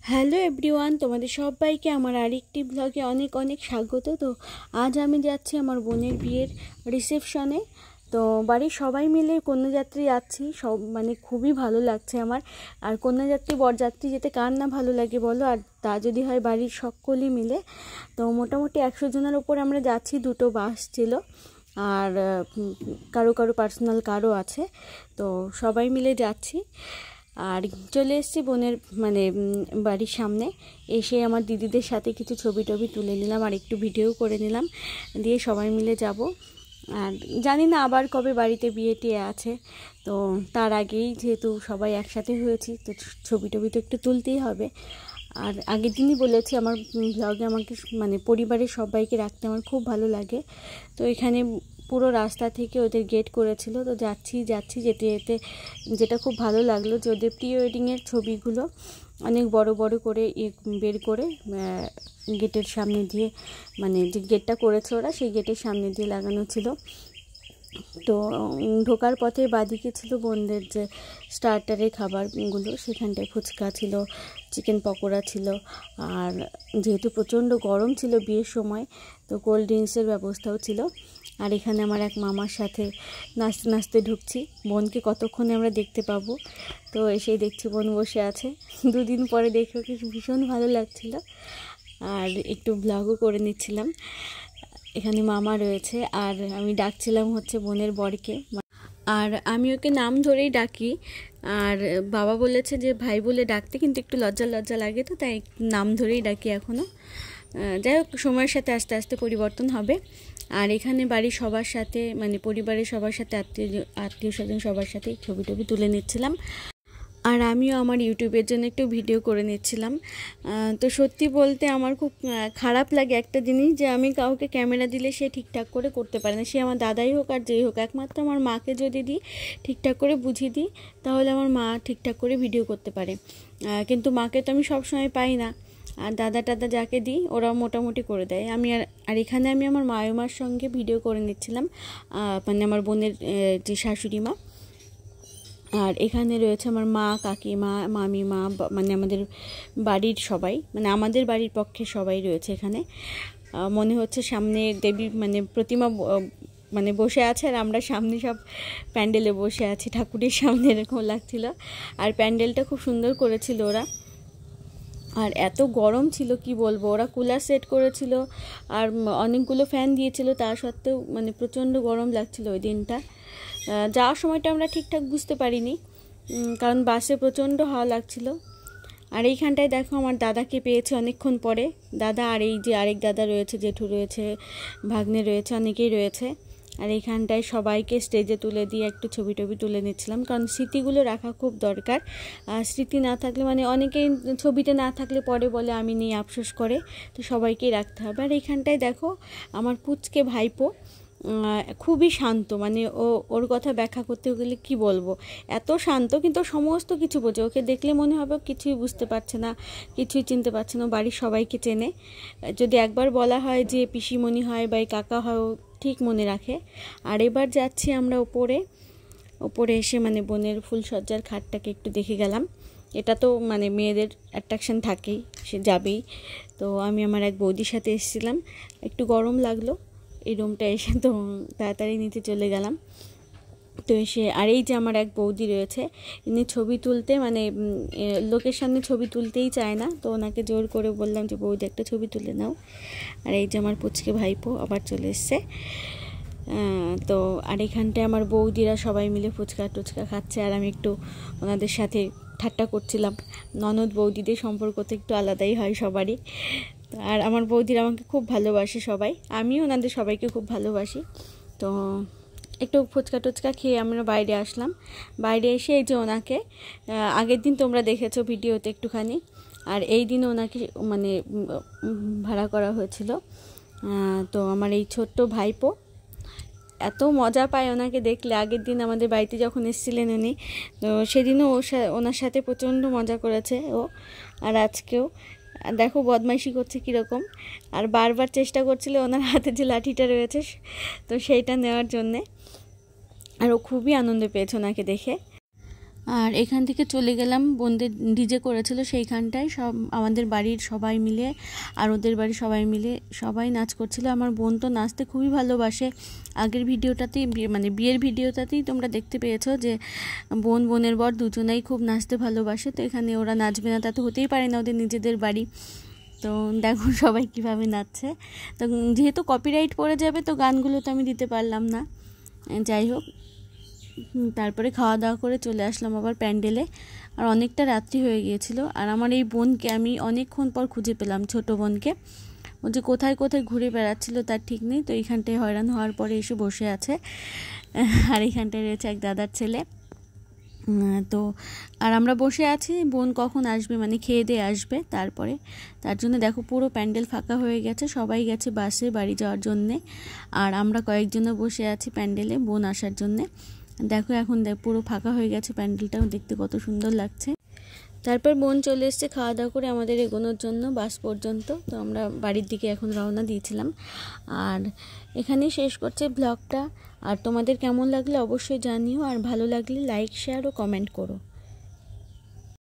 Hello everyone, তোমাদের সবাইকে আমার আরেকটি ব্লগে অনেক অনেক স্বাগত। তো আজ আমি যাচ্ছি আমার বোনের বিয়ের রিসেপশনে। তো বাড়ির সবাই মিলে কন্যাযাত্রী যাচ্ছি, সব মানে খুবই ভালো লাগছে আমার। আর কন্যাযাত্রী বরযাত্রী যেতে কার না ভালো লাগে বলো, আর তা যদি হয় বাড়ির সকলেই মিলে। তো মোটামুটি 100 জনের ওপর আমরা যাচ্ছি, দুটো বাস ছিল আর কারো কারো পার্সোনাল কারও আছে। তো সবাই মিলে যাচ্ছি। আর চলে এসেছি বোনের মানে বাড়ির সামনে। এসে আমার দিদিদের সাথে কিছু ছবি টবি তুলে নিলাম আর একটু ভিডিও করে নিলাম, দিয়ে সবাই মিলে যাব। আর জানি না আবার কবে বাড়িতে বিয়ে টিয়ে আছে, তো তার আগেই যেহেতু সবাই একসাথে হয়েছি, তো ছবি টবি তো একটু তুলতেই হবে। আর আগের দিনই বলেছি আমার ব্লগে আমাকে মানে পরিবারের সবাইকে রাখতে আমার খুব ভালো লাগে। তো এখানে পুরো রাস্তা থেকে ওদের গেট করেছিল, তো যাচ্ছি যেতে যেতে যেটা খুব ভালো লাগলো যে ওদের প্রি ওয়েডিংয়ের ছবিগুলো অনেক বড় বড় করে বের করে গেটের সামনে দিয়ে, মানে যে গেটটা করেছে ওরা সেই গেটের সামনে দিয়ে লাগানো ছিল। তো ঢোকার পথে বাদিকে ছিল বোনদের যে স্টার্টারের খাবারগুলো, সেখানটায় ফুচকা ছিল, চিকেন পকোড়া ছিল। আর যেহেতু প্রচণ্ড গরম ছিল বিয়ের সময়, তো কোল্ড ড্রিঙ্কসের ব্যবস্থাও ছিল। আর এখানে আমার এক মামার সাথে নাচতে নাচতে ঢুকছি, বোনকে কতক্ষণে আমরা দেখতে পাবো। তো এসেই দেখছি বোন বসে আছে, দুদিন পরে দেখে ওকে ভীষণ ভালো লাগছিল। আর একটু ব্লগও করে নিচ্ছিলাম। এখানে মামা রয়েছে আর আমি ডাকছিলাম হচ্ছে বোনের বরকে, আর আমি ওকে নাম ধরেই ডাকি। আর বাবা বলেছে যে ভাই বলে ডাকতে, কিন্তু একটু লজ্জা লজ্জা লাগে, তো তাই নাম ধরেই ডাকি এখনও। যাই হোক, সময়ের সাথে আস্তে আস্তে পরিবর্তন হবে। আর এখানে বাড়ির সবার সাথে মানে পরিবারের সবার সাথে আত্মীয় স্বজন সবার সাথে ছবি টবি তুলে নিচ্ছিলাম। আর আমিও আমার ইউটিউবের জন্য একটু ভিডিও করে নিচ্ছিলাম। তো সত্যি বলতে আমার খুব খারাপ লাগে একটা জিনিস, যে আমি কাউকে ক্যামেরা দিলে সে ঠিকঠাক করে করতে পারে না, সে আমার দাদাই হোক আর যেই হোক। একমাত্র আমার মাকে যদি দিই, ঠিকঠাক করে বুঝিয়ে দিই, তাহলে আমার মা ঠিকঠাক করে ভিডিও করতে পারে। কিন্তু মাকে তো আমি সবসময় পাই না। আর দাদা টাদা যাকে দিই ওরাও মোটামুটি করে দেয়। আমি আর এখানে আমি আমার মায়ের সঙ্গে ভিডিও করে নিচ্ছিলাম, মানে আমার বোনের যে শাশুড়ি মা। আর এখানে রয়েছে আমার মা, কাকিমা, মামিমা, মানে আমাদের বাড়ির সবাই, মানে আমাদের বাড়ির পক্ষে সবাই রয়েছে এখানে। মনে হচ্ছে সামনে দেবী মানে প্রতিমা মানে বসে আছে, আর আমরা সামনে সব প্যান্ডেলে বসে আছি ঠাকুরের সামনে, এরকম লাগছিল। আর প্যান্ডেলটা খুব সুন্দর করেছিল ওরা। আর এত গরম ছিল কি বলবো, ওরা কুলার সেট করেছিল আর অনেকগুলো ফ্যান দিয়েছিল, তা সত্ত্বেও মানে প্রচণ্ড গরম লাগছিল ওই দিনটা। যাওয়ার সময়টা আমরা ঠিকঠাক বুঝতে পারিনি, কারণ বাসে প্রচণ্ড হাওয়া লাগছিল। আর এইখানটায় দেখো আমার দাদাকে পেয়েছে অনেকক্ষণ পরে, দাদা আর এই যে আরেক দাদা রয়েছে, জেঠু রয়েছে, ভাগ্নে রয়েছে, অনেকেই রয়েছে। আর এইখানটায় সবাইকে স্টেজে তুলে দিয়ে একটু ছবি টবি তুলে নিচ্ছিলাম, কারণ স্মৃতিগুলো রাখা খুব দরকার। স্মৃতি না থাকলে মানে অনেকেই ছবিতে না থাকলে পরে বলে আমি নিয়ে আফসোস করে, তো সবাইকেই রাখতে হবে। আর এইখানটায় দেখো আমার পুচকে ভাইপো খুবই শান্ত, মানে ওর কথা ব্যাখ্যা করতে গেলে কি বলবো, এত শান্ত কিন্তু সমস্ত কিছু বোঝে। ওকে দেখলে মনে হবে কিছুই বুঝতে পারছে না, কিছুই চিনতে পারছে না। বাড়ির সবাইকে চেনে, যদি একবার বলা হয় যে পিসিমণি হয় বা কাকা হয়, ও ঠিক মনে রাখে। আর এবার যাচ্ছি আমরা ওপরে এসে মানে বোনের ফুলসজ্জার খাটটাকে একটু দেখে গেলাম। এটা তো মানে মেয়েদের অ্যাট্রাকশন থাকেই, সে যাবেই। তো আমি আমার এক বৌদির সাথে এসেছিলাম, একটু গরম লাগলো এই রুমটা এসে, তো তাড়াতাড়ি নিতে চলে গেলাম। তো এসে আর এই যে আমার এক বৌদি রয়েছে, ইনি ছবি তুলতে মানে লোকের সামনে ছবি তুলতেই চায় না, তো ওনাকে জোর করে বললাম যে বৌদি একটা ছবি তুলে নাও। আর এই যে আমার পুচকে ভাইপো আবার চলে এসছে। তো আর এখানটায় আমার বৌদিরা সবাই মিলে ফুচকা টুচকা খাচ্ছে, আর আমি একটু ওনাদের সাথে ঠাট্টা করছিলাম। ননদ বৌদিদের সম্পর্ক তো একটু আলাদাই হয় সবারই। আর আমার বৌদিরা আমাকে খুব ভালোবাসে সবাই, আমিও ওনাদের সবাইকে খুব ভালোবাসি। তো একটু ফুচকা টুচকা খেয়ে আমরা বাইরে আসলাম। বাইরে এসে এই যে ওনাকে আগের দিন তোমরা দেখেছো ভিডিওতে একটুখানি, আর এই দিন ওনাকে মানে ভাড়া করা হয়েছিল। তো আমার এই ছোট্ট ভাইপো এত মজা পায় ওনাকে দেখলে। আগের দিন আমাদের বাড়িতে যখন এসেছিলেন উনি, তো সেদিনও ওনার সাথে প্রচণ্ড মজা করেছে ও। আর আজকেও দেখো বদমাইশি করছে কীরকম, আর বারবার চেষ্টা করছিল ওনার হাতে যে লাঠিটা রয়েছে তো সেইটা নেওয়ার জন্যে। আর ও খুবই আনন্দ পেয়েছে ওনাকে দেখে। আর এখান থেকে চলে গেলাম বোনদের ডিজে করেছিল সেইখানটায়, সব আমাদের বাড়ির সবাই মিলে আর ওদের বাড়ির সবাই মিলে সবাই নাচ করছিল। আমার বোন তো নাচতে খুবই ভালোবাসে, আগের ভিডিওটাতেই মানে বিয়ের ভিডিওটাতেই তোমরা দেখতে পেয়েছো যে বোনের বর দুজনেই খুব নাচতে ভালোবাসে। তো এখানে ওরা নাচবে না তা তো হতেই পারে না, ওদের নিজেদের বাড়ি। তো দেখো সবাই কিভাবে নাচছে। তো যেহেতু কপিরাইট পড়ে যাবে তো গানগুলো তো আমি দিতে পারলাম না, যাই হোক। তারপরে খাওয়া দাওয়া করে চলে আসলাম আবার প্যান্ডেলে। আর অনেকটা রাত্রি হয়ে গিয়েছিল। আর আমার এই বোনকে আমি অনেকক্ষণ পর খুঁজে পেলাম, ছোট বোনকে। ও যে কোথায় কোথায় ঘুরে বেড়াচ্ছিল তার ঠিক নেই। তো এইখানটায় হয়রান হওয়ার পরে এসে বসে আছে। আর এইখানটায় রয়েছে এক দাদার ছেলে। তো আর আমরা বসে আছি বোন কখন আসবে, মানে খেয়ে দিয়ে আসবে তারপরে। তার জন্য দেখো পুরো প্যান্ডেল ফাঁকা হয়ে গেছে, সবাই গেছে বাসে বাড়ি যাওয়ার জন্যে। আর আমরা কয়েকজনও বসে আছি প্যান্ডেলে বোন আসার জন্যে। দেখো এখন পুরো ফাঁকা হয়ে গেছে প্যান্ডেলটাও, দেখতে কত সুন্দর লাগছে। তারপর বোন চলে এসছে খাওয়া দাওয়া করে আমাদের এগোনোর জন্য বাস পর্যন্ত। তো আমরা বাড়ির দিকে এখন রওনা দিয়েছিলাম। আর এখানেই শেষ করছে ব্লগটা। আর তোমাদের কেমন লাগলে অবশ্যই জানিও, আর ভালো লাগলে লাইক শেয়ার ও কমেন্ট করো।